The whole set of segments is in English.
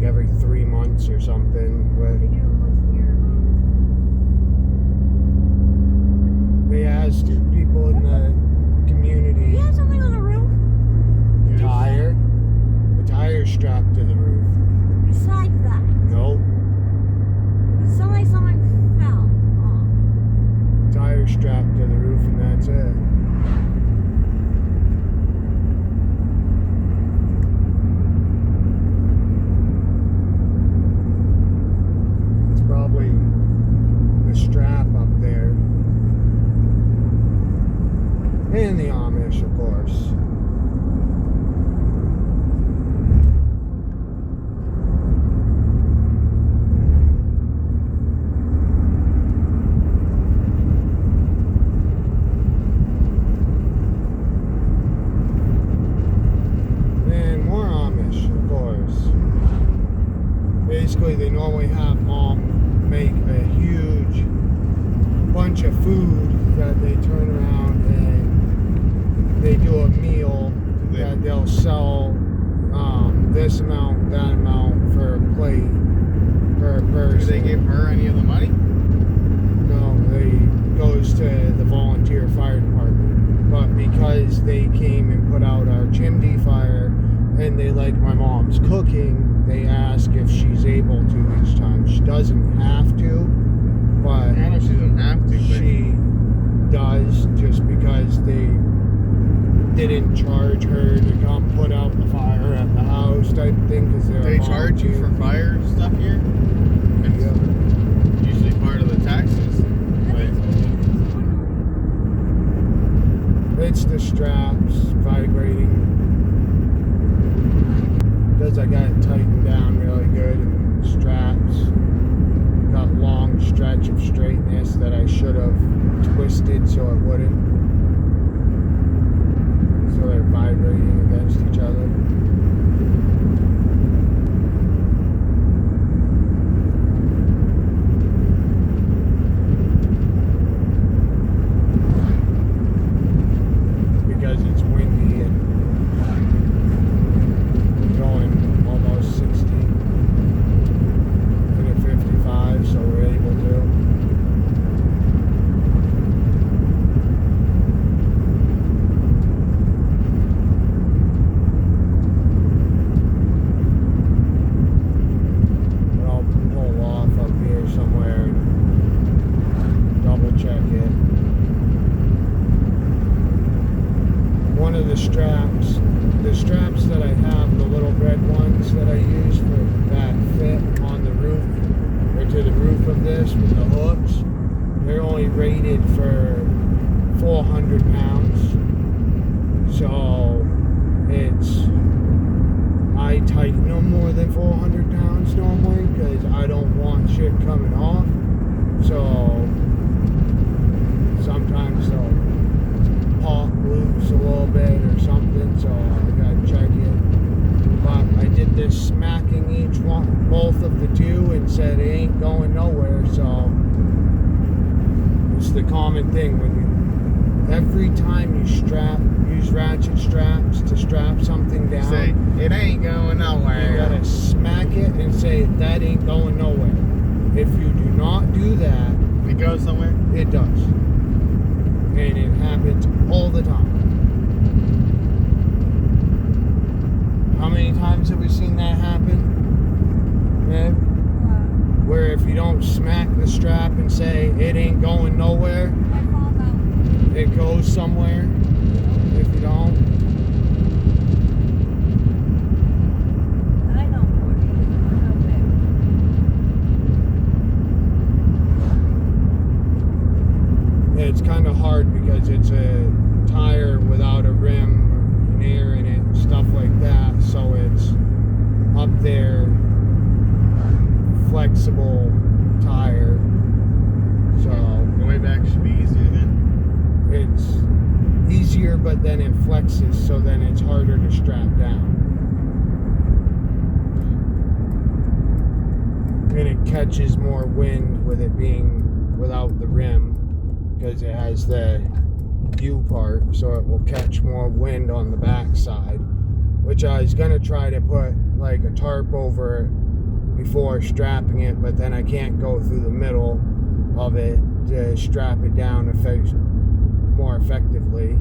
like every 3 months or something. But They do it once a year. they asked people in the community. You have something on the roof? The tire strapped to the roof. Besides that, Nope. it sounded like someone fell off. Tire strapped to the roof, and that's it. It's probably the strap up there. And the Amish, of course. Basically, they normally have mom make a huge bunch of food that they turn around and they do a meal that they'll sell this amount, that amount for a plate per person. Do they give her any of the money? No, it goes to the volunteer fire department. But because they came and put out our chimney fire and they like my mom's cooking, they ask if she's able to each time. She doesn't have to, but I know she doesn't have to, but she does, just because they didn't charge her to come put out the fire at the house type thing. Because they charge you for fire stuff here? It's usually part of the taxes. But it's the straps vibrating. Because I got it tightened down really good, and the straps got long stretch of straightness that I should have twisted so it wouldn't. So they're vibrating against each other. Because it's windy and going almost 60 and at 55, so we're able to. But I'll pull off up here somewhere and double check it. One of the straps that I have, the little red ones that I use for that fit on the roof, or to the roof of this with the hooks, they're only rated for 400 pounds. So I tighten them more than 400 pounds normally because I don't want shit coming off. So sometimes they'll pop loose a little bit or something, so I gotta check it. But I did this smacking each one, both of the two, and said it ain't going nowhere. So it's the common thing when every time you use ratchet straps to strap something down, say, it ain't going nowhere. You gotta smack it and say, that ain't going nowhere. If you do not do that, it goes somewhere? It does. And it happens all the time. How many times have we seen that happen? Yeah? Where if you don't smack the strap and say it ain't going nowhere, it goes somewhere. If you don't. I know, It's kind of hard because it's a tire without a rim and air in it, stuff like that. So it's up there, flexible tire. So going back should be easier then. It's easier, but then it flexes, so then it's harder to strap down. And it catches more wind with it being without the rim, because it has the U part, so it will catch more wind on the back side, which I was gonna try to put like a tarp over before strapping it, but then I can't go through the middle of it to strap it down more effectively.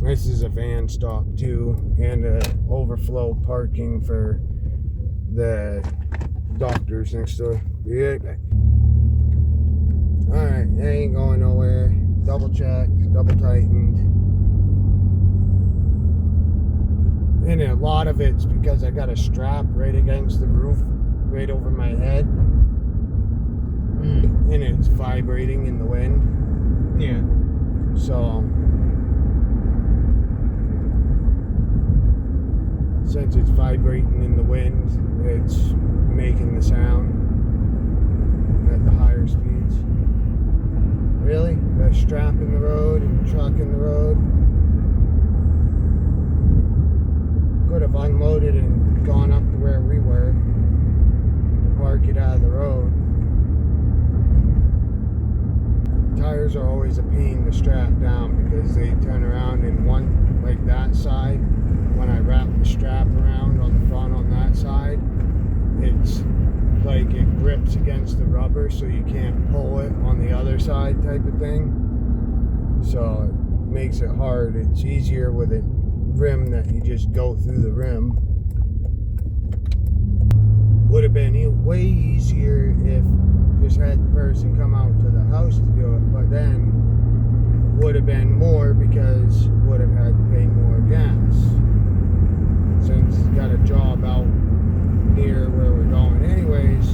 This is a van stop too, and overflow parking for the doctors next door. Be right back. Alright, they ain't going nowhere. Double checked, double tightened. And a lot of it's because I got a strap right against the roof, right over my head. And it's vibrating in the wind. Yeah. So, since it's vibrating in the wind, it's making the sound at the higher speeds. Really? Got a strap in the road and a truck in the road. Could have unloaded and gone up to where we were to park it out of the road. Tires are always a pain to strap down because they turn around in one, like that side. When I wrap the strap around on the front on that side, it's like it grips against the rubber so you can't pull it on the other side type of thing. So it makes it hard. It's easier with a rim that you just go through the rim. Would have been way easier if just had the person come out to the house to do it, but then would have been more because would have had to pay more gas. Since he's got a job out near where we're going anyways,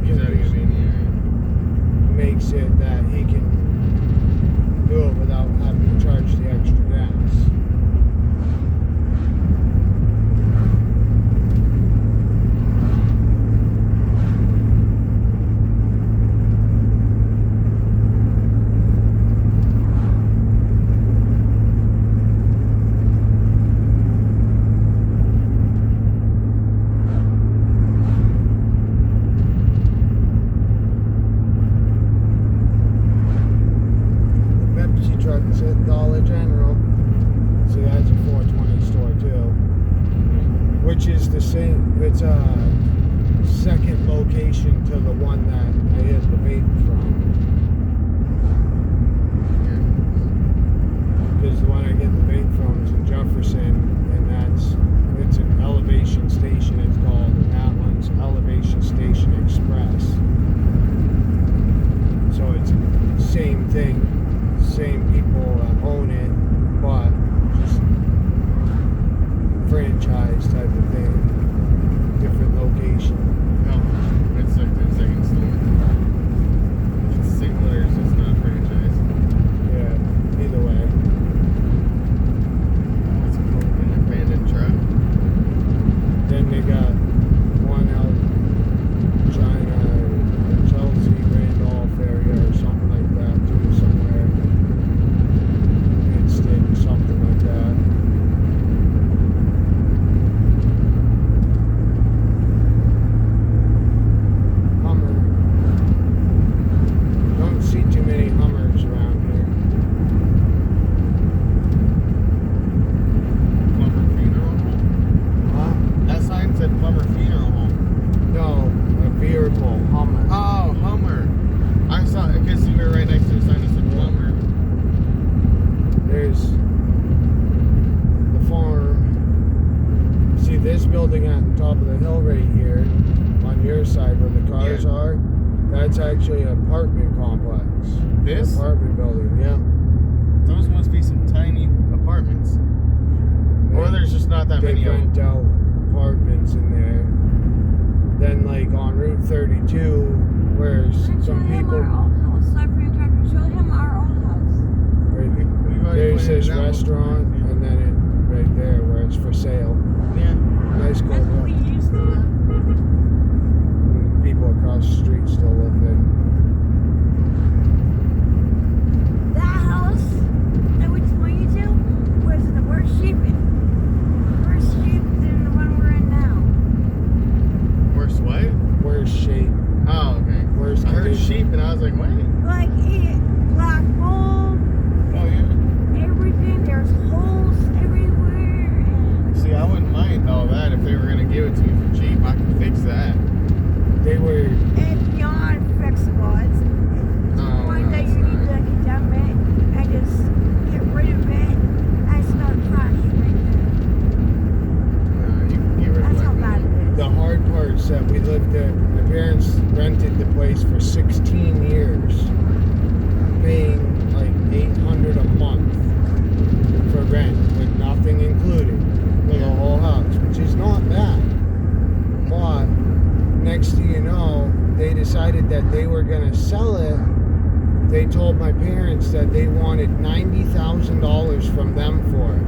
He's already gonna be in the area. makes it that he can do it without having to charge the extra gas. Trucks at Dollar General. So that's a 420 store too. Which is the same, it's a second location to the one that I hit the vape from. Because the one I get the vape from is in Jefferson, and it's an elevation station it's called, and that one's Elevation Station Express. So it's the same thing. Same people own it, but just franchise type of thing, different location. No, it's like the second store. It's singular, so it's not a franchise. Yeah, either way. It's an abandoned truck. Then they got one out in China, Chelsea, Randolph area, or something like that too, somewhere. Something like that. Hummer. Don't see too many Hummers around here. Plumber Funeral Home? Huh? That sign said Plumber Funeral Home. No, a vehicle, Hummer. Oh, Hummer. I saw it because you were right next to the sign that said Plumber. There's the farm. See this building at the top of the hill right here on your side where the cars are? That's actually an apartment complex. This? Apartment building, yeah. Those must be some tiny apartments. Or there's just not that They many of rent them. out apartments in there. Then like on Route 32, where some people... Our old house. So I'm trying to show him our old house. We've already There's pointed this it out. restaurant, and then it right there where it's for sale. Yeah. Nice cool That's what we building. used to live. People across the street still live in. That house that we just went to was in the worst shape than the one we're in now. Worse what? Worst shape, Oh, okay. worst I heard condition. sheep and I was like, what? Like black mold. Oh, yeah. told my parents that they wanted $90,000 from them for it.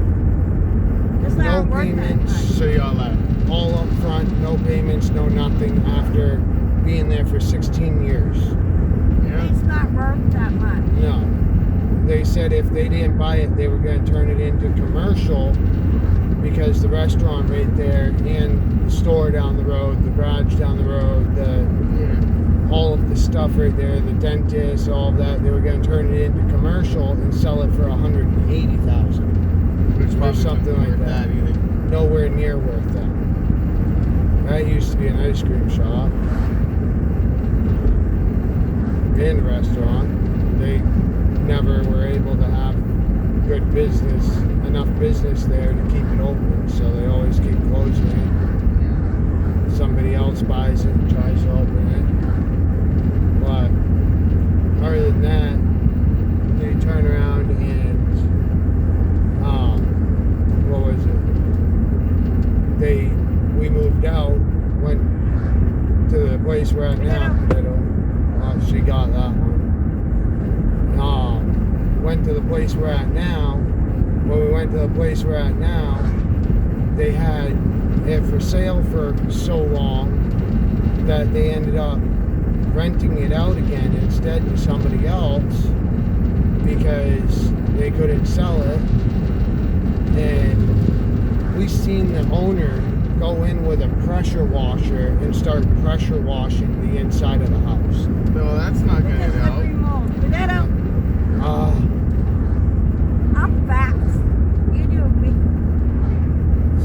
It's No not worth that payments. much. So y'all left. All up front, no payments, no nothing after being there for 16 years. Yeah. It's not worth that much. No. They said if they didn't buy it, they were going to turn it into commercial because the restaurant right there and the store down the road, the garage down the road, all of the stuff right there, the dentist, all of that, they were going to turn it into commercial and sell it for $180,000. Which probably something wouldn't be like worth that. either. Nowhere near worth that. That used to be an ice cream shop and a restaurant. They never were able to have good business, enough business there to keep it open, so they always keep closing it. Somebody else buys it and tries to open it. But other than that, they turn around and what was it? We moved out, went to the place we're at now. She got that one. Went to the place we're at now. When we went to the place we're at now, they had it for sale for so long that they ended up renting it out again instead to somebody else because they couldn't sell it. And we seen the owner go in with a pressure washer and start pressure washing the inside of the house. No, that's not going to help. But that don't. I'm fast. You do me.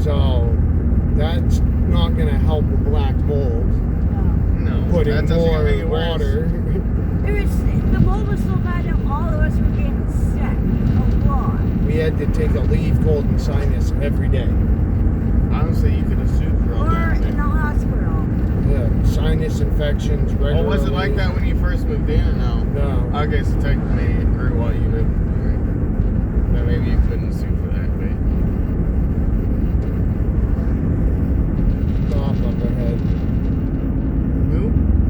So that's not going to help with black mold. No. Putting that doesn't more make it worse. water. The mold was so bad that all of us were getting sick. A lot. We had to take a leave cold and sinus every day. Honestly, you could have sued for all Or that. in the hospital. Yeah, sinus infections regularly. Oh, was it like that when you first moved in or no? No. I guess technically it grew while you lived there. But maybe you couldn't sue for that, but... Cop up ahead. Who?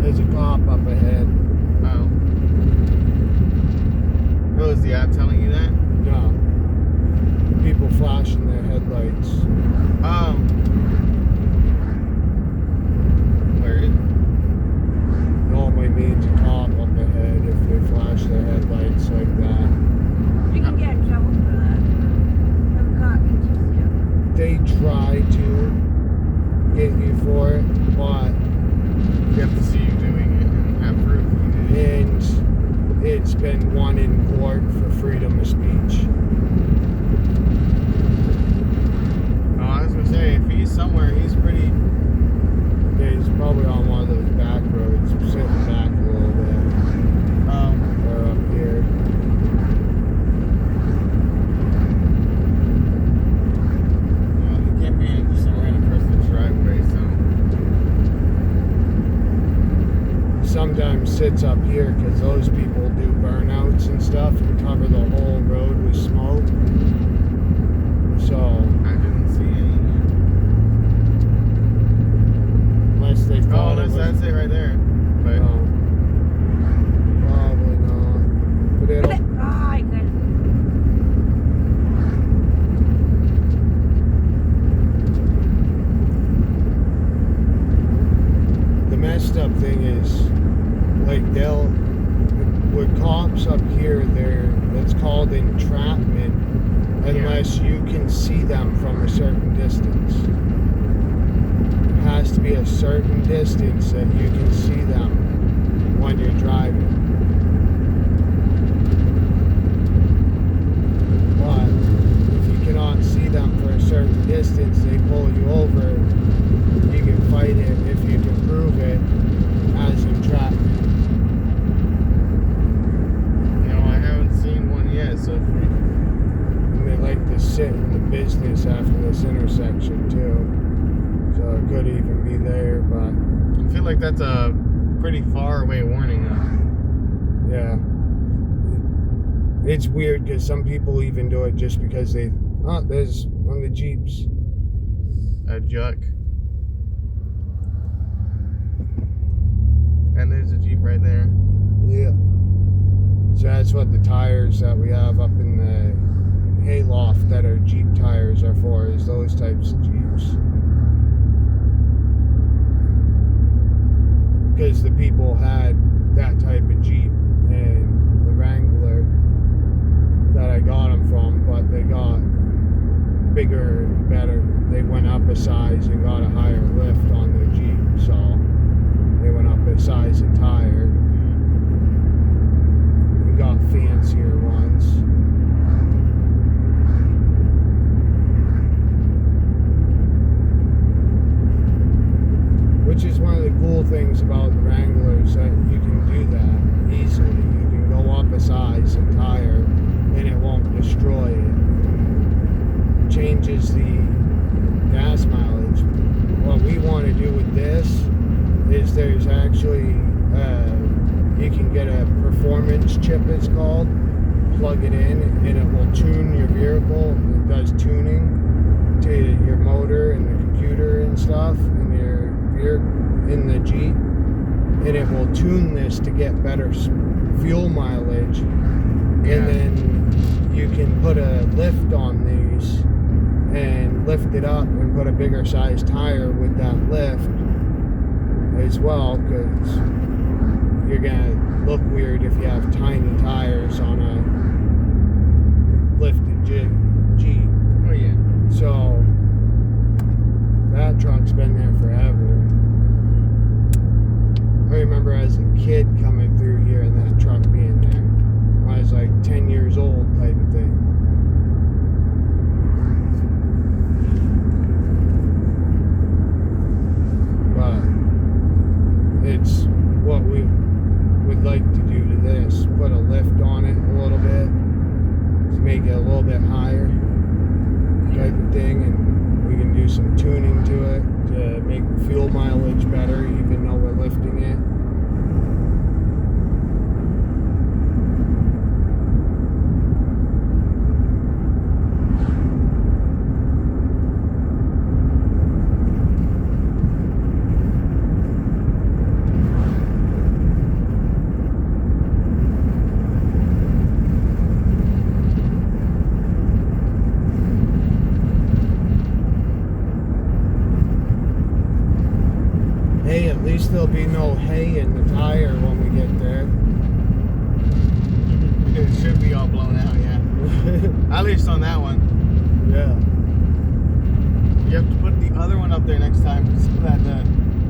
There's a cop up ahead. Oh. Oh, is the app telling you that? No. People flashing their headlights. Oh. Where is it? Normally means a cop up ahead if they flash their headlights like that. You can get in trouble for that. If a cop catches you. They try to get you for it, but You have to see you doing it and have proof you did it. and it's been won in court for freedom of speech. Oh, I was gonna say, if he's somewhere, he's pretty... He's probably on one of those back roads, sitting back a little bit, or up here. Well, he can't be in somewhere in a person's driveway, so... Sometimes sits up here because those people do burnouts and stuff and cover the whole road with smoke. So, I didn't see any. unless they Oh, thought it was... that's it right there. But No. Probably not. But it'll... Oh, I couldn't. The messed up thing is, like, with cops up here, it's called entrapment unless you can see them from a certain distance. It has to be a certain distance that you can see them when you're driving. But if you cannot see them for a certain distance, they pull you over. You can fight it if you can prove it as entrapment. no, I haven't seen one yet. So And they like to sit in the business after this intersection too. So it could even be there, but I feel like that's a pretty far away warning, though. yeah. It's weird because some people even do it just because there's one of the Jeeps. A Juck. And there's a Jeep right there. Yeah. So that's what the tires that we have up in the hayloft that are Jeep tires are for, is those types of Jeeps. Because the people had that type of Jeep and the Wrangler that I got them from, but they got bigger and better. They went up a size and got a higher lift on their Jeep, so they went up a size of tire and got fancier ones. Which is one of the cool things about the Wranglers, that you can do that easily. You can go up a size and tire and it won't destroy it. Changes the gas mileage. What we want to do with this is there's actually, you can get a performance chip, it's called, plug it in and it will tune your vehicle. It does tuning to your motor and the computer and stuff and your in the Jeep, and it will tune this to get better fuel mileage. Yeah. And then you can put a lift on these and lift it up and put a bigger size tire with that lift as well, because you're gonna look weird if you have tiny tires on a lifted Jeep. Oh yeah. So that truck's been there forever. I remember as a kid coming through here and that truck being there. I was like 10 years old type of thing. But it's what we would like to do to this. Put a lift on it a little bit. To make it a little bit higher type of thing, and we can do some tuning to it to make the fuel mileage better, even though we're lifting it. Hey, at least there'll be no hay in the tire when we get there. It should be all blown out, yeah. At least on that one. Yeah. You have to put the other one up there next time so that the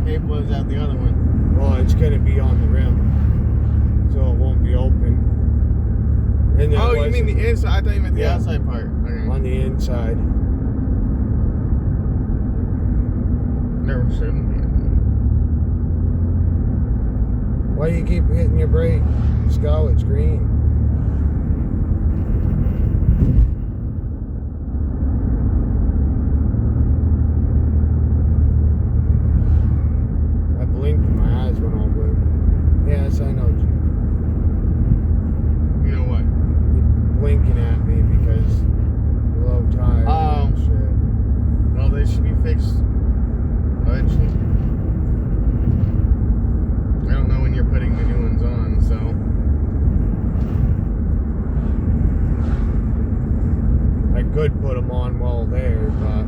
hay blows out the other one. Well, it's going to be on the rim, so it won't be open. And Oh, you mean the inside? I thought you meant the Yeah. outside part. Okay. On the inside. Never shouldn't be. Why do you keep hitting your brake? Let's go, it's green. I blinked and my eyes went all blue. Yes, I know. You know what? You're blinking at me because low tire and shit. Well, they should be fixed eventually. I don't know when you're putting the new ones on, so. I could put them on while there, but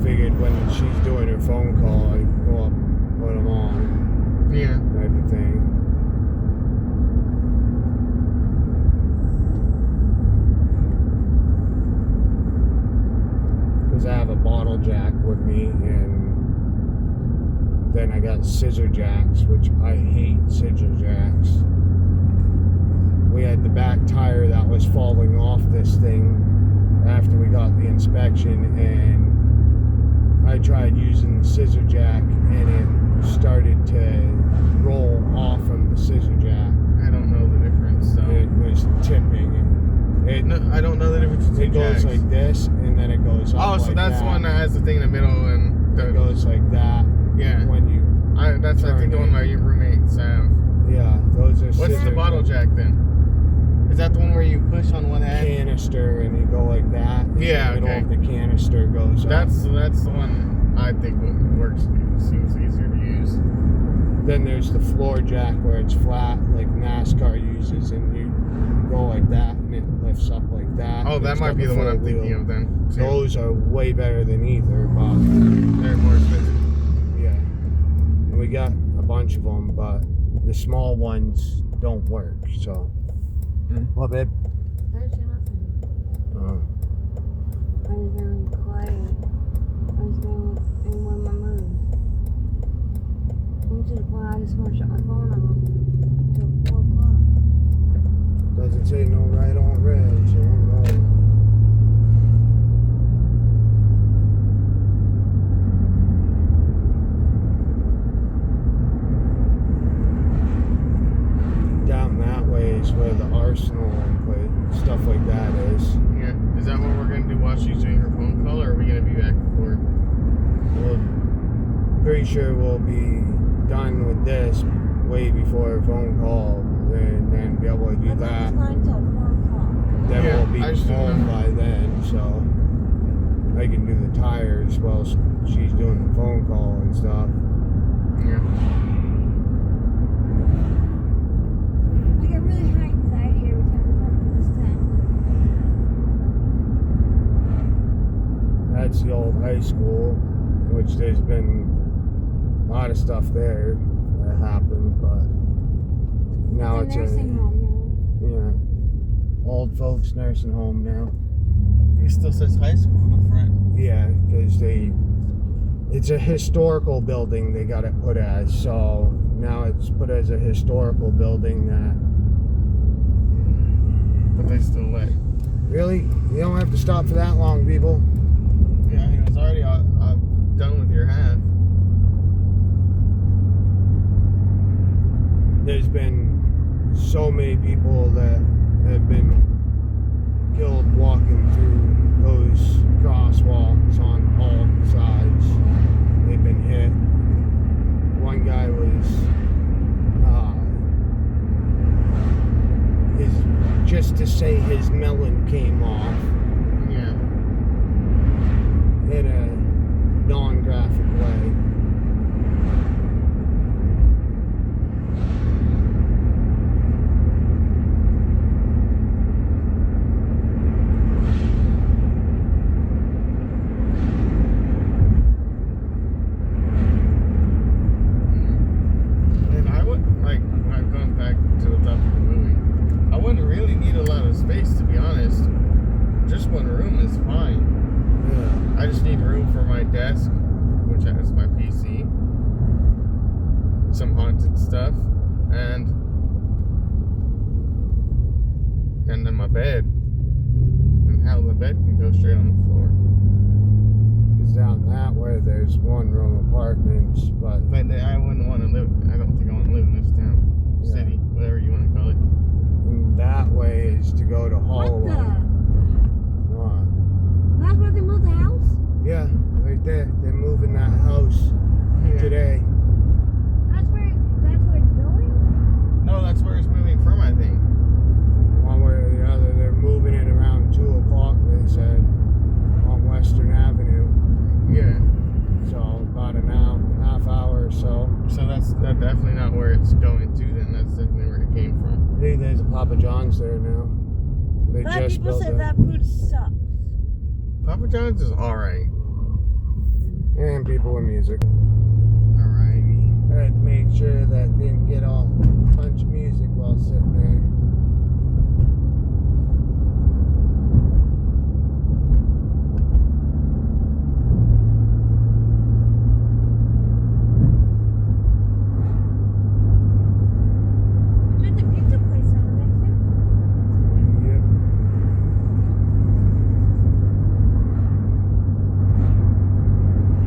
figured when she's doing her phone call, I'd go up and put them on, Yeah. type of thing. Because I have a bottle jack with me, and then I got scissor jacks, which I hate scissor jacks. We had the back tire that was falling off this thing after we got the inspection, and I tried using the scissor jack and it started to roll off from the scissor jack. I don't know the difference, so. It was tipping. No, I don't know the difference between It goes jacks. like this, and then it goes up Oh, so like that's that. the one that has the thing in the middle and It goes like that. Yeah. When you That's I think the one my roommates have. yeah, those are What's the scissor bottle jack then? Is that the one where you push on one hand? canister, and you go like that. And Yeah, the middle okay. of the canister goes up. That's the one I think works. Seems easier to use. Then there's the floor jack where it's flat, like NASCAR uses, and you go like that, and it lifts up like that. Oh, that might be the one I'm thinking of then. too. Those are way better than either, but They're more expensive. yeah. And we got a bunch of them, but the small ones don't work. So, what, babe? There's nothing. I was very quiet. I was going in one of my moves. I'm to the point I just want to shut my phone off until 4 o'clock. Doesn't say no right on red, so I'm going. Down that way is where the arsenal and stuff like that is. Yeah. Is that what we're going to do while she's doing her phone call, or are we going to be back before? Well, pretty sure we'll be done with this way before a phone call, and then be able to do that. It's not until 4 o'clock. Then Yeah, we'll be I just didn't home know. by then, so I can do the tires while she's doing the phone call and stuff. Yeah. I get really high anxiety every time I come to this town. That's the old high school, which there's been a lot of stuff there that happened, but now It's it's a nursing home yeah, old folks nursing home now. It still says high school on the front. Yeah, because it's a historical building they got it put as, so now it's put as a historical building that But they still let. really, you don't have to stop for that long, people. Yeah, he was already done with your half. There's been so many people that have been killed walking through those crosswalks on all sides. They've been hit. One guy was just to say his melon came off Yeah. in a non-graphic way. And I would like when I've gone back to the topic of moving. I wouldn't really need a lot of space, to be honest. Just one room is fine. Yeah. I just need room for my desk, which has my PC, some haunted stuff, and then my bed. And how the bed can go straight on the floor. Because down that way there's one-room apartments, but But I wouldn't want to live. I don't think I want to live in this town, Yeah. city, whatever you want to call it. that way is to go to What Holloway. the? Uh, That's where they moved the house? yeah, right there. They're moving that house today. That's where it's going? No, that's where it's moving from, I think. One way or the other, they're moving it around 2 o'clock, they said, on Western Avenue. Yeah. So about an hour, half hour or so. So that's definitely not where it's going to. Then that's definitely where it came from. Hey, there's a Papa John's there now. They But just people built said it. that food sucks. Papa John's is all right. And people with music. Alrighty. I had to make sure that didn't get all bunch of music while sitting there. There's a pizza place out there too. Yep.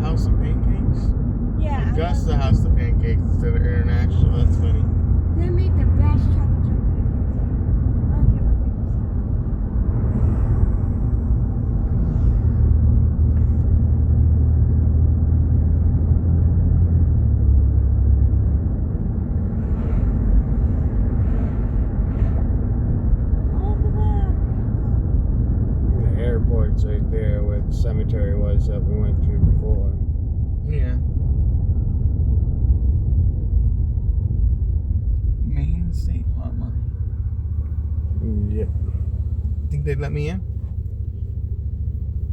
House of Pancakes? Yeah. Augusta House of Pancakes instead of International. That's funny. They made the best chocolate chip pancakes. I don't care what people say. Oh, look at that. The airport's right there where the cemetery was that we went to before. Yeah. Yeah. Think they'd let me in?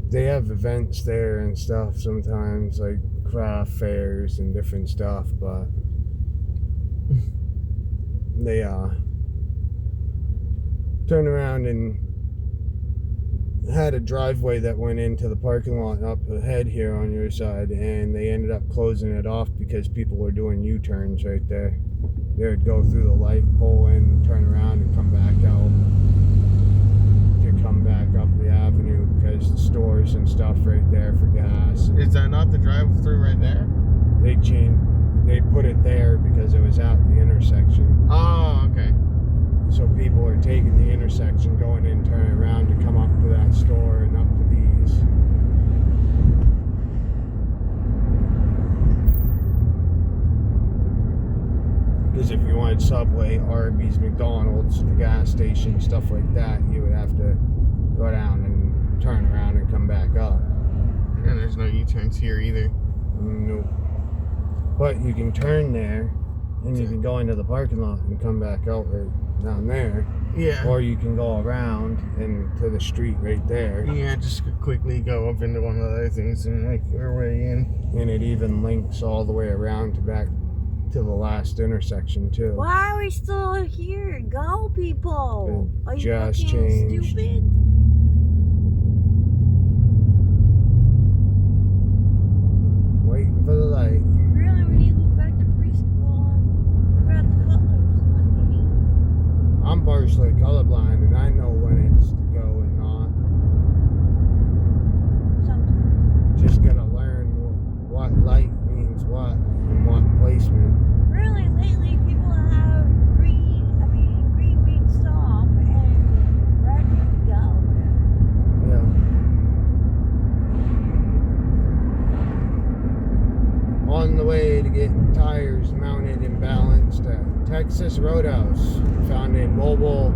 They have events there and stuff sometimes, like craft fairs and different stuff, but they turned around and had a driveway that went into the parking lot up ahead here on your side, and they ended up closing it off because people were doing U-turns right there. They would go through the light, pull in, turn around, and come back out to come back up the avenue because the stores and stuff right there for gas. Is that not the drive-through right there? They put it there because it was at the intersection. Oh, okay. So people are taking the intersection, going in, turning around to come up to that store and up to these. Because if you wanted Subway, Arby's, McDonald's, the gas station, stuff like that, you would have to go down and turn around and come back up. And there's no U-turns here either. Nope. But you can turn there, and you can go into the parking lot and come back out right down there. Yeah. Or you can go around and to the street right there. Yeah, just quickly go up into one of the other things and make your way in. And it even links all the way around to back to the last intersection too. Why are we still here? Go, people! It Are you just fucking changed. stupid? Waiting for the light. Really, we need to go back to preschool and figure out the colors and what they mean. I'm partially colorblind and I know when it's to go and not. Sometimes. Just gotta learn what light means what and what placement. Really, lately people have green means stop and red means go. Yeah. On the way to get tires mounted and balanced at Texas Roadhouse. Found a mobile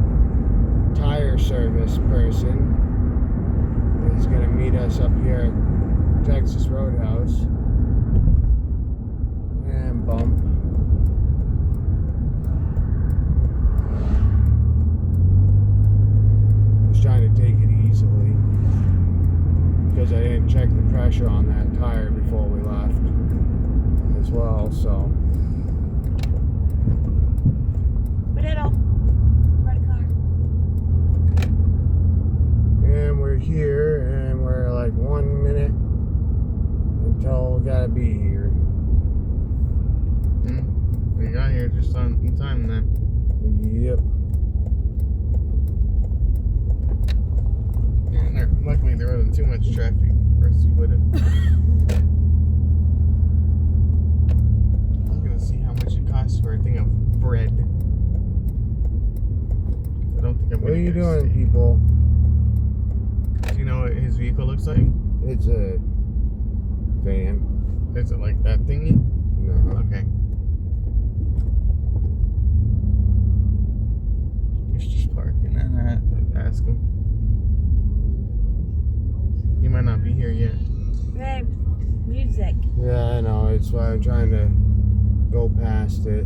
tire service person. He's gonna meet us up here at Texas Roadhouse. And bump. Just trying to take it easily because I didn't check the pressure on that tire before we left as well, so. Potato. Red car. And we're here and we're like 1 minute until we gotta be here. We got here just in time then. Yep. Yeah, luckily there wasn't too much traffic, or else we would have. I'm gonna see how much it costs for a thing of bread. I don't think I'm What gonna are you get a doing, steak. people? Do you know what his vehicle looks like? It's a van. Is it like that thingy? No. Okay. He's just parking and I had to ask him. He might not be here yet. Babe, music. Yeah, I know. It's why I'm trying to go past it.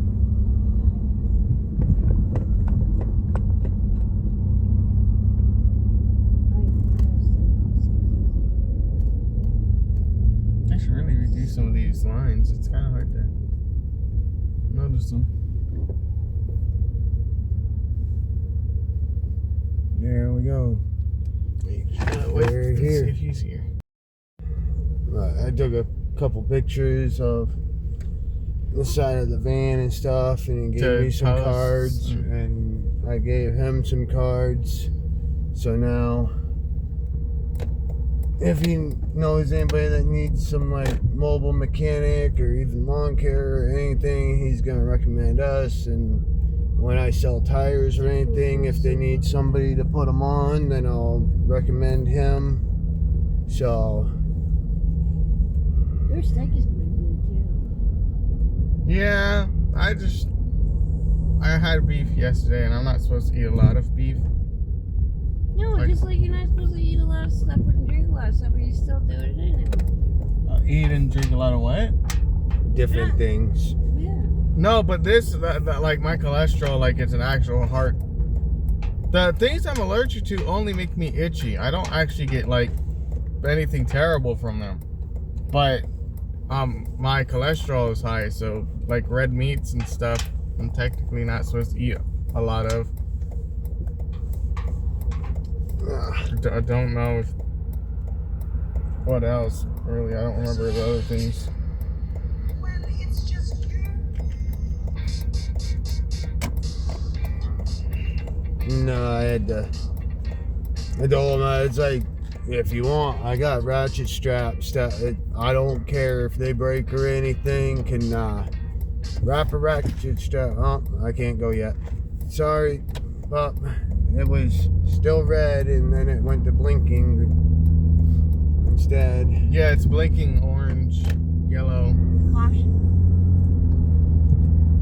I should really reduce some of these lines. It's kind of hard to notice them. There we go. Wait, We're let's here. see if he's here. I took a couple pictures of the side of the van and stuff, and he gave To me some post. cards, and I gave him some cards. So now, if he knows anybody that needs some like mobile mechanic or even lawn care or anything, he's gonna recommend us. And when I sell tires or anything, if they need somebody to put them on, then I'll recommend him. So Your steak is pretty good too. Yeah, I had beef yesterday and I'm not supposed to eat a lot of beef. No, Like- just like you're not supposed to eat a lot of stuff and drink a lot of stuff, but you still do it anyway. Eat and drink a lot of what? different Yeah. things. Yeah. No, but this, that, like my cholesterol, like it's an actual heart The things I'm allergic to only make me itchy. I don't actually get like anything terrible from them. But my cholesterol is high, so like red meats and stuff, I'm technically not supposed to eat a lot of. I don't know if, what else really. I don't remember the other things. No, I told him, it's like, if you want, I got ratchet straps that I don't care if they break or anything. Can wrap a ratchet strap. Oh, I can't go yet. Sorry, but it was still red and then it went to blinking instead. Yeah, it's blinking orange, yellow. Caution.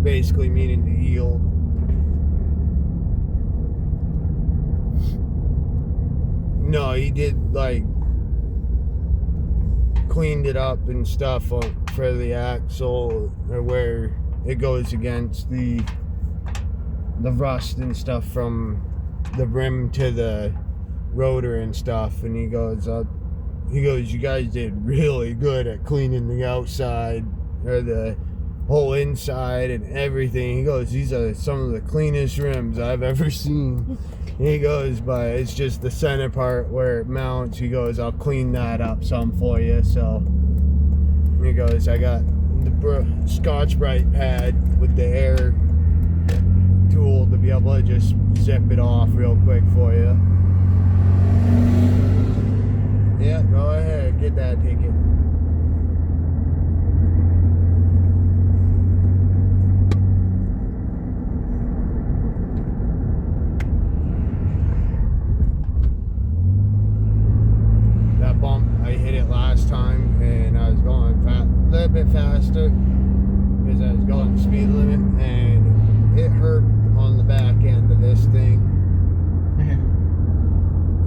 Basically meaning to yield. No, he did like cleaned it up and stuff for the axle, or where it goes against the rust and stuff from the rim to the rotor and stuff. And he goes, you guys did really good at cleaning the outside or the whole inside and everything. He goes, these are some of the cleanest rims I've ever seen. He goes, but it's just the center part where it mounts. He goes, I'll clean that up some for you. So he goes, I got the Scotch-Brite pad with the air tool to be able to just zip it off real quick for you. Yeah, go ahead, get that ticket. I hit it last time and I was going a little bit faster because I was going the speed limit, and it hurt on the back end of this thing.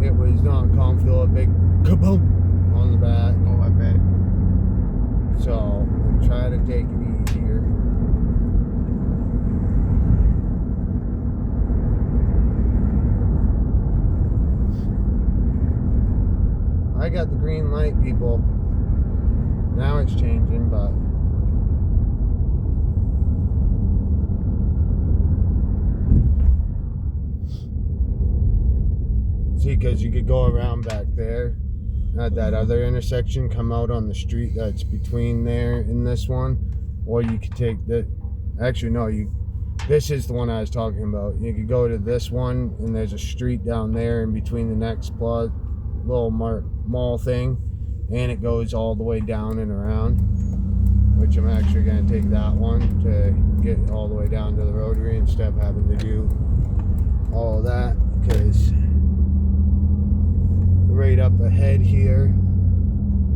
It was not comfortable, a big kaboom on the back. Oh, I bet. So I try to take it easier. I got the green light, people. Now it's changing, but see, because you could go around back there at that other intersection, come out on the street that's between there and this one, or you could take the. Actually, no, this is the one I was talking about. You could go to this one, and there's a street down there in between the next plot. Little mall thing, and it goes all the way down and around, which I'm actually going to take that one to get all the way down to the rotary instead of having to do all of that, because right up ahead here,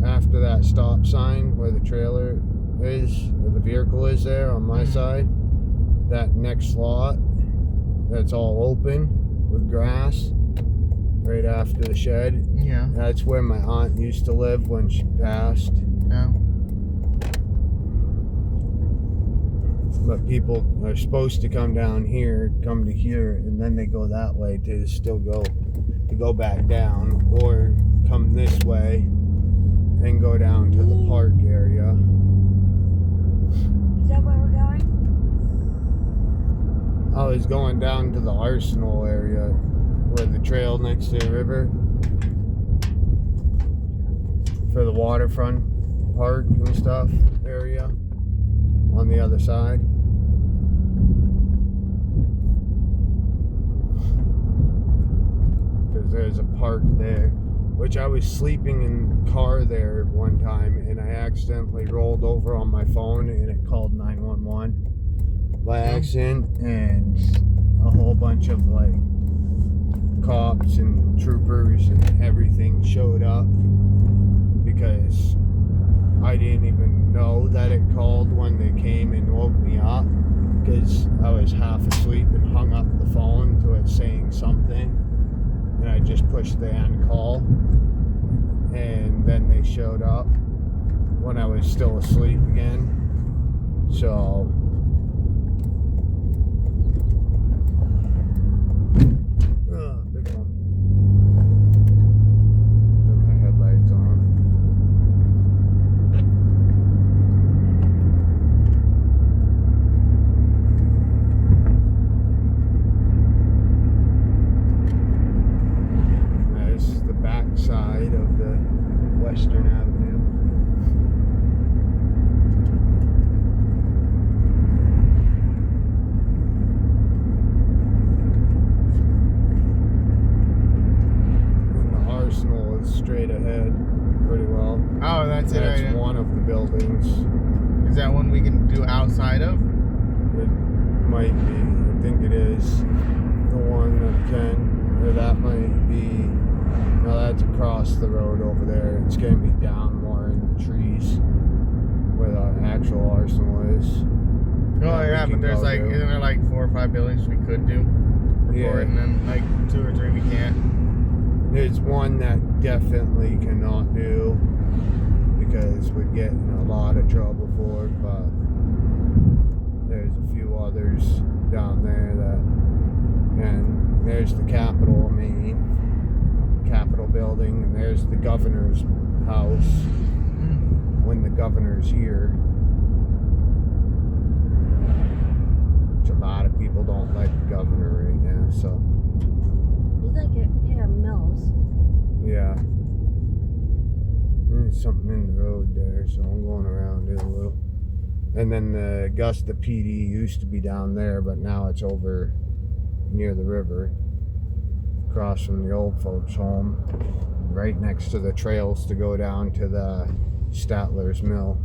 after that stop sign where the trailer is, or the vehicle is there on my side, that next lot that's all open with grass right after the shed. Yeah. That's where my aunt used to live when she passed. Yeah. But people are supposed to come down here, come to here, and then they go that way to still go back down, or come this way and go down to the park area. Is that where we're going? I was going down to the Arsenal area, where the trail next to the river, for the waterfront park and stuff area on the other side. Because there's a park there, which I was sleeping in the car there one time, and I accidentally rolled over on my phone and it called 911 by accident, and a whole bunch of like cops and troopers and everything showed up, because I didn't even know that it called when they came and woke me up, because I was half asleep and hung up the phone to it saying something, and I just pushed the end call, and then they showed up when I was still asleep again. So straight ahead pretty well. Oh, that's it. That's Right. one of the buildings. Is that one we can do outside of? It might be. I think it is the one that can, or that might be. No, that's across the road over there. It's gonna be down more in the trees where the actual arsenal is. Oh we yeah, can but there's go like, to. isn't there like 4 or 5 buildings we could do before, Yeah. and then like 2 or 3 we can't. There's one that definitely cannot do because we'd get in a lot of trouble for it, but there's a few others down there that, and there's the Capitol of Maine, Capitol building, and there's the governor's house when the governor's here. Which a lot of people don't like the governor right now, so You like it? Yeah, Mills. yeah. There's something in the road there, so I'm going around it a little. And then the Augusta PD used to be down there, but now it's over near the river, across from the old folks' home, right next to the trails to go down to the Statler's Mill.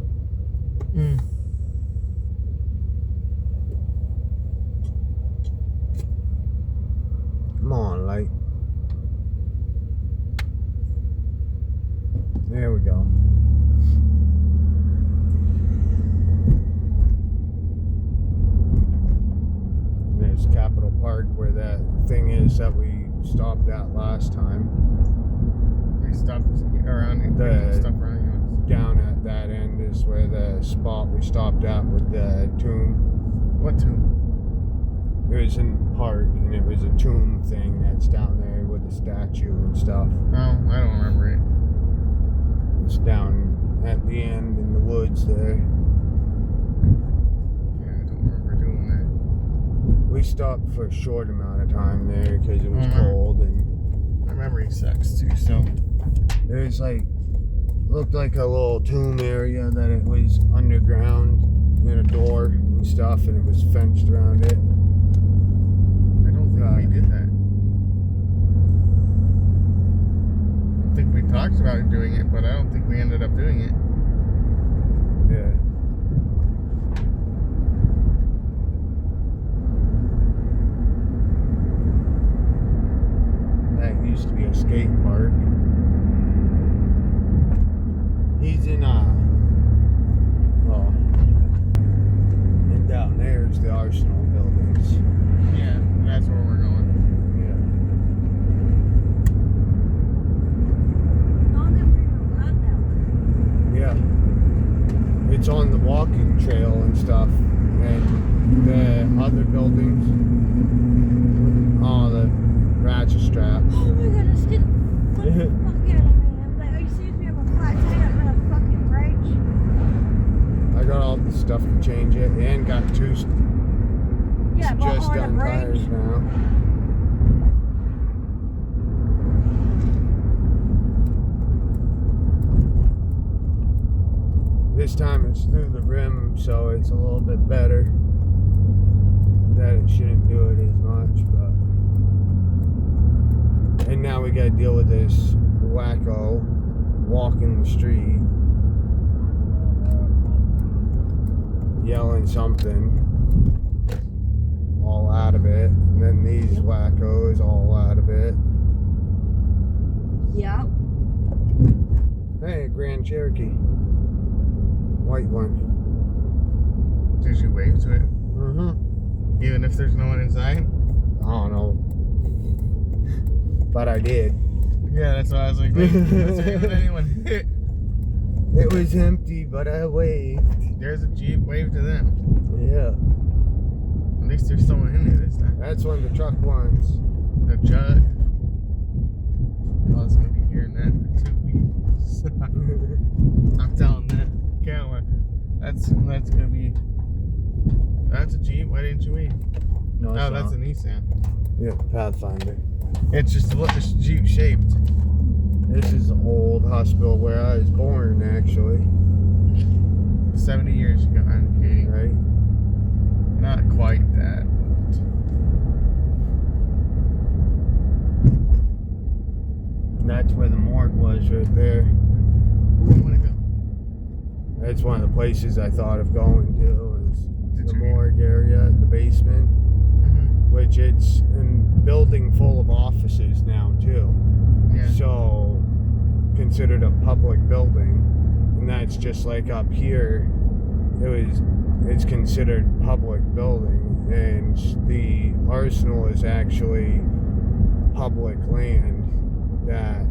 Come on, light. There we go. There's Capitol Park where that thing is that we stopped at last time. We stopped around stuff around here. Down at that end is where the spot we stopped at with the tomb. What tomb? It was in the park, and it was a tomb thing that's down there with a statue and stuff. Oh, I don't remember it. It's down at the end in the woods there. Yeah, I don't remember doing that. We stopped for a short amount of time there because it was Mhm. cold, and My memory sucks too, so. there's like, looked like a little tomb area that it was underground in a door and stuff, and it was fenced around it. I don't think we did that. I think we talked about doing it, but I don't think we ended up doing it. Yeah. That used to be a skate park. He's in well, and down there is the Arsenal buildings. Yeah, that's where we're going. Oh, then we were glad now. Yeah. It's on the walking trail and stuff. And the other buildings, oh, the ratchet strap. Oh my god, it's getting flip the fuck out of me. I'm like, oh, you see me have a flat tire on a fucking bridge? I got all the stuff to change it and got two Yeah, but just on a done bridge. tires now. This time it's through the rim, so it's a little bit better. That it shouldn't do it as much, but. And now we gotta deal with this wacko walking the street, yelling something, all out of it, and then these wackos all out of it. Yeah. Hey, Grand Cherokee. White one. Did you wave to it? Mm-hmm. Even if there's no one inside? I don't know. But I did. Yeah, that's why I was like, wait, is there even anyone hit? It was empty, but I waved. There's a Jeep, wave to them. Yeah. At least there's someone in there this time. That's one of the truck ones. A jug. I was gonna be hearing that for 2 weeks. I'm telling that camera. That's gonna be. That's a Jeep. Why didn't you wave? No, No, it's that's a not. Nissan. Yeah, Pathfinder. It's just it's Jeep shaped. This is the old hospital where I was born, actually. 70 years ago. I'm kidding. Right? Not quite that old. And that's where the morgue was right there. Ooh, I wanna go. That's one of the places I thought of going to is Did the you? morgue area, the basement, Mm-hmm. which it's a building full of offices now too. Yeah. So considered a public building, and that's just like up here. It's considered public building, and the arsenal is actually public land that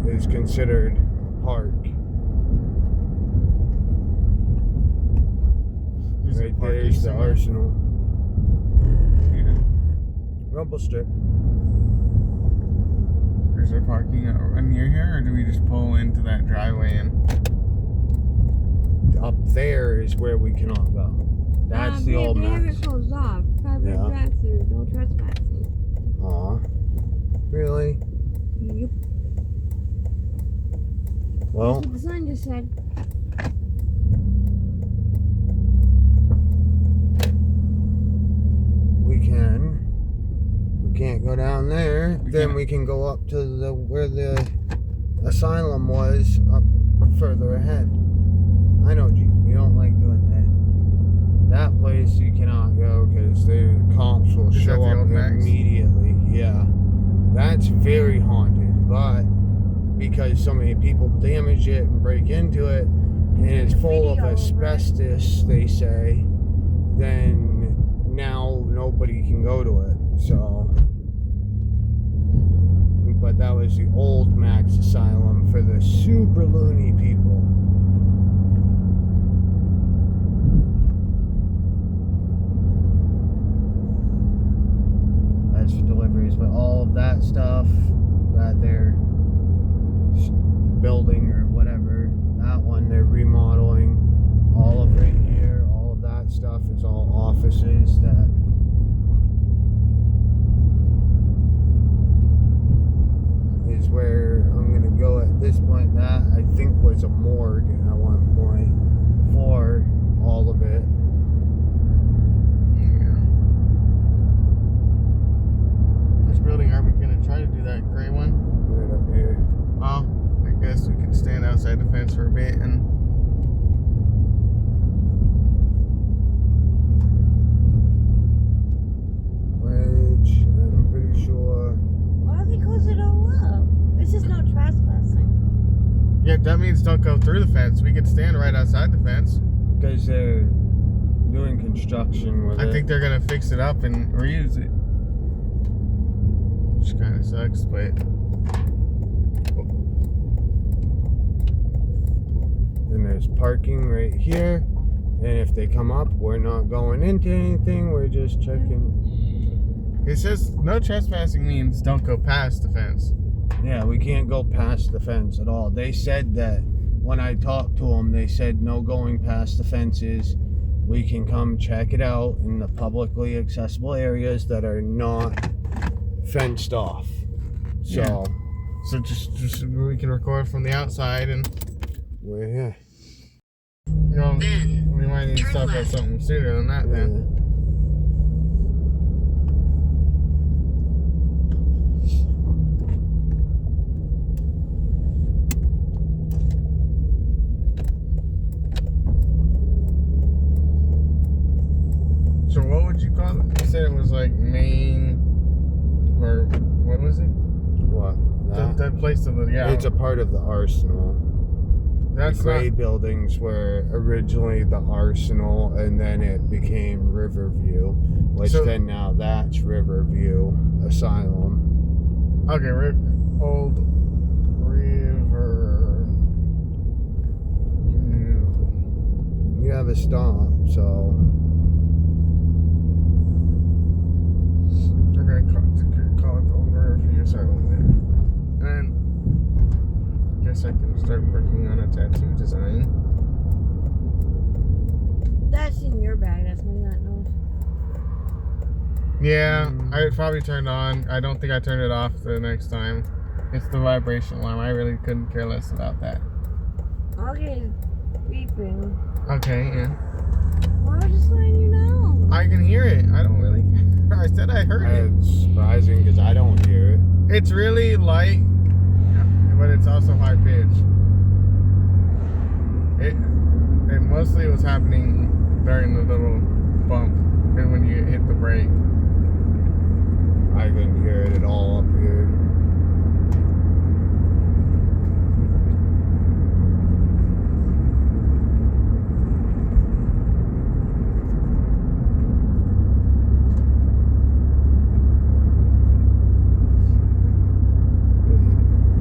is considered a park. Right there's the arsenal. Yeah. Rumble strip. Is there parking near here, or do we just pull into that driveway and? Up there is where we cannot go. That's the old They have max. it closed off. Private Yeah. drive-through, no trespassing. Aw. Really? Yep. Well, That's what the sign just said. we can't go down there. Then we can go up to the where the asylum was up further ahead. I know, G. You don't like doing that. That place you cannot go because the cops will Is that show the up old Max? immediately. Yeah. That's very haunted, but because so many people damage it and break into it, and it's full of Video over it. asbestos, they say, then now nobody can go to it. So, but that was the old Max Asylum for the super loony people. That's for deliveries, but all of that stuff that they're building or whatever, that one they're remodeling. All of right here, all of that stuff is all offices that is where I'm gonna go at this point. That I think was a morgue at one point for all of it. Yeah. Which building are we gonna try to do that gray one? Right up here. Oh, I guess we could stand outside the fence for a bit and. Which I'm pretty sure. Why don't they close it all up? It's just no trespassing. Yeah, that means don't go through the fence. We could stand right outside the fence. Because they're doing construction with it. I think they're gonna fix it up and reuse it. Which kind of sucks, but. And there's parking right here. And if they come up, we're not going into anything. We're just checking. It says no trespassing means don't go past the fence. Yeah, we can't go past the fence at all. They said that when I talked to them, they said no going past the fences. We can come check it out in the publicly accessible areas that are not fenced off. So, Yeah. So just we can record from the outside and we're here. you know Then, we might need to turn stop at left. something sooner than that then. So what would you call it? You said it was like Maine, or what was it? What? That place to the yeah. It's a part of the arsenal. That's the gray not. buildings were originally the arsenal, and then it became Riverview, which So- then now that's Riverview Asylum. Okay, old river. You have a stop, so I'm gonna call it the old river asylum then. And I guess I can start working on a tattoo design. That's in your bag. That's me not know. Yeah, I probably turned on. I don't think I turned it off the next time. It's the vibration alarm. I really couldn't care less about that. Okay, beeping. Okay, yeah. Well, I was just letting you know. I can hear it. I don't really care. I said I heard it. it's surprising because I don't hear it. It's really light, but it's also high pitched. It mostly was happening during the little bump and when you hit the brake. I couldn't hear it at all up here.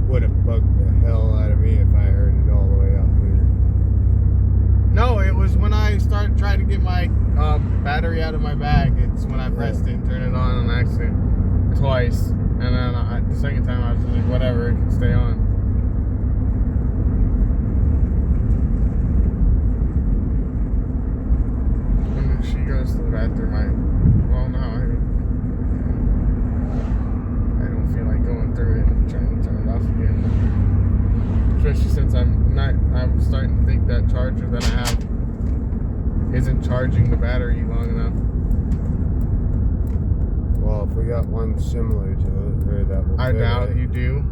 Would have bugged the hell out of me if I heard it all the way up here. No, it was when I trying to get my battery out of my bag. It's when I pressed it and turned it on on accident twice. And then the second time I was just like, whatever, it can stay on. When she goes to the bathroom, well, no, I don't feel like going through it and trying to turn it off again. Especially since I'm starting to think that charger that I have isn't charging the battery long enough. Well, if we got one similar to it, or that will I fit doubt it, you do. I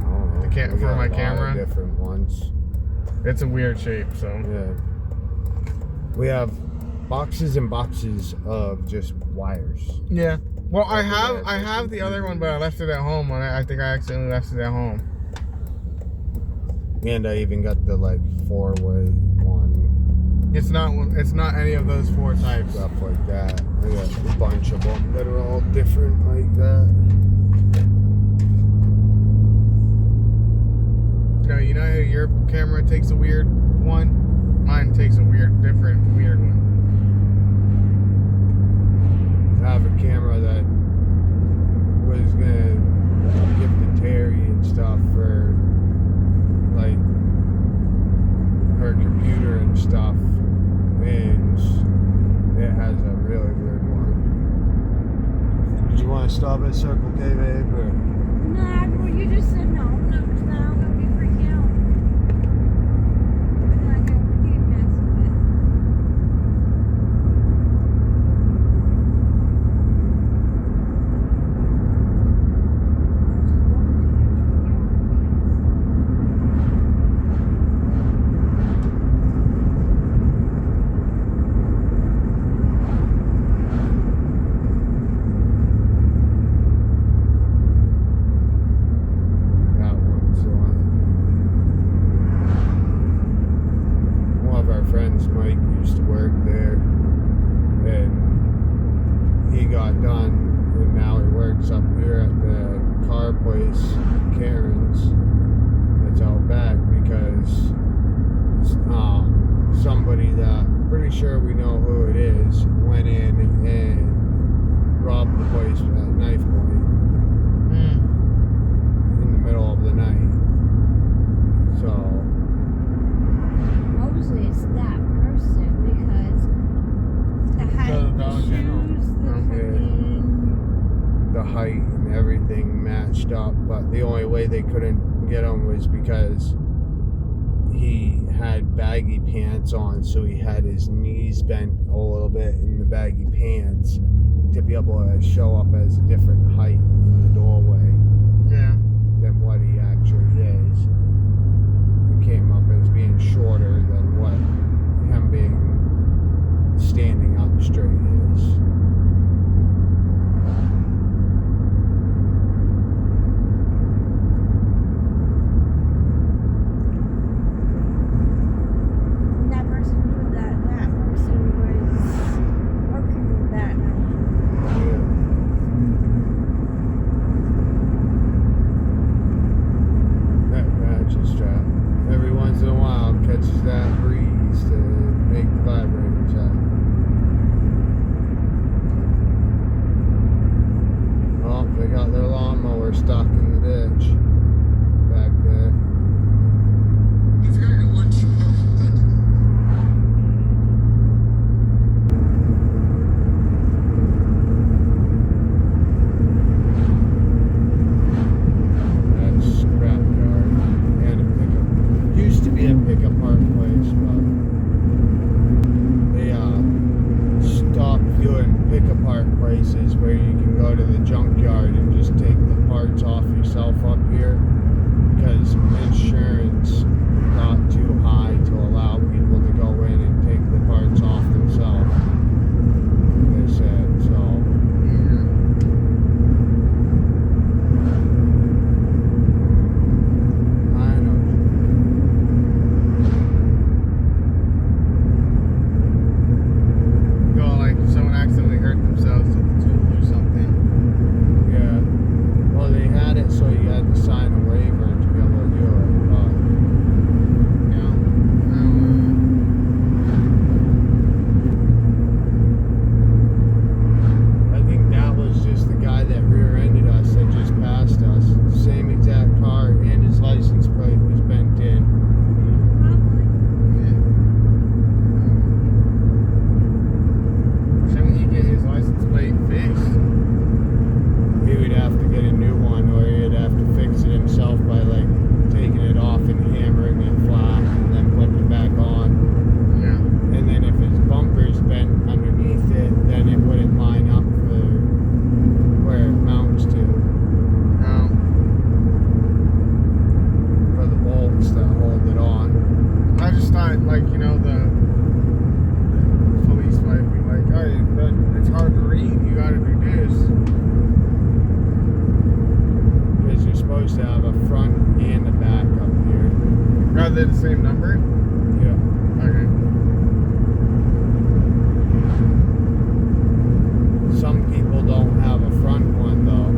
don't know. I can't We for got my a lot of camera. different ones. It's a weird shape, so. Yeah. We have boxes and boxes of just wires. Yeah. Well, I Yeah, have the other one, but I left it at home. I think I accidentally left it at home. And I even got the like 4-way one, It's not any of those 4 types. stuff like that. I got a bunch of them that are all different like that. No, you know how your camera takes a weird one? Mine takes a different weird one. I have a camera that was gonna give to Terry and stuff for like her computer and stuff, and it has a really weird one. Did you want to stop at Circle K, babe? Or? Nah, well, you just said no, because now I'm gonna be freaking out. And then I go be a mess with it. That one's the one. One of our friends, Mike, used to work there, and he got done, and now he works up here at the car place, Karen's. It's out back because somebody that, pretty sure we know who it is, went in and robbed the place at knife point in the middle of the night. So, Mostly it's that person because the height, The the Dollar General. shoes, the freaking. the height and everything matched up, but the only way they couldn't get him was because he had baggy pants on, so he had his knees bent a little bit in the baggy pants to be able to show up as a different height in the doorway Yeah. than what he actually is. It came up as being shorter than what him being standing up straight is. And that person knew that person was working with that now. Yeah. they the same number? Yeah. Okay. Some people don't have a front one though.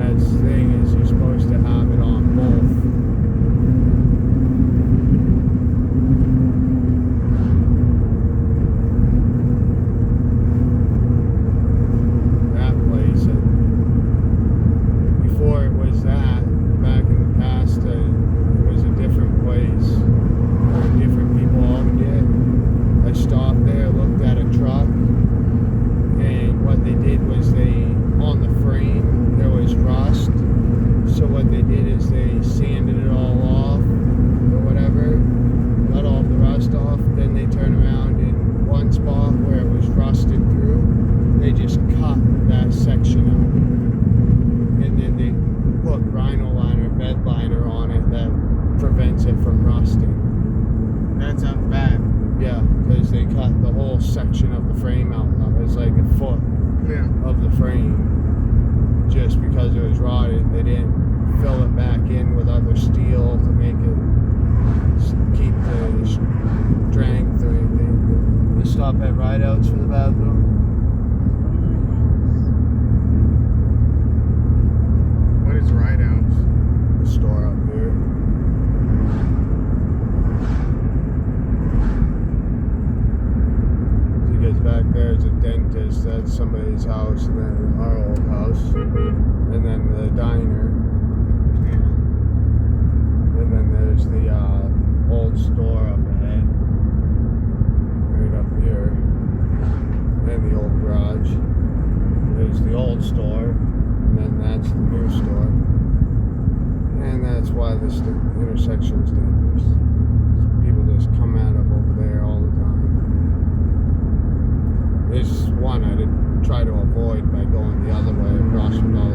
That's the thing, is you're supposed to have it on both. That place, and before it was that, back in the past, it was a different place where different people owned it. I stopped there, looked at a truck, and what they did was on the frame, there was rust. So what they did is they sanded it all off, or whatever, got all the rust off, then they turned around in one spot where it was rusted through, they just cut that section out. And then they put rhino liner, bed liner on it that prevents it from rusting. That sounds bad. Yeah, because they cut the whole section of the frame out. It was like a foot Yeah. of the frame. Just because it was rotted, they didn't fill it back in with other steel to make it keep the strength or anything. We stop at Rideouts for the bathroom. What is Rideouts? The store up here. Because back there's a dentist, that's somebody's house, and then our old house, and then the diner, and then there's the old store up ahead, right up here, and the old garage. There's the old store, and then that's the new store, and that's why this intersection is dangerous. People just come out of over there all the time. There's one I did try to avoid by going the other way across from Dollar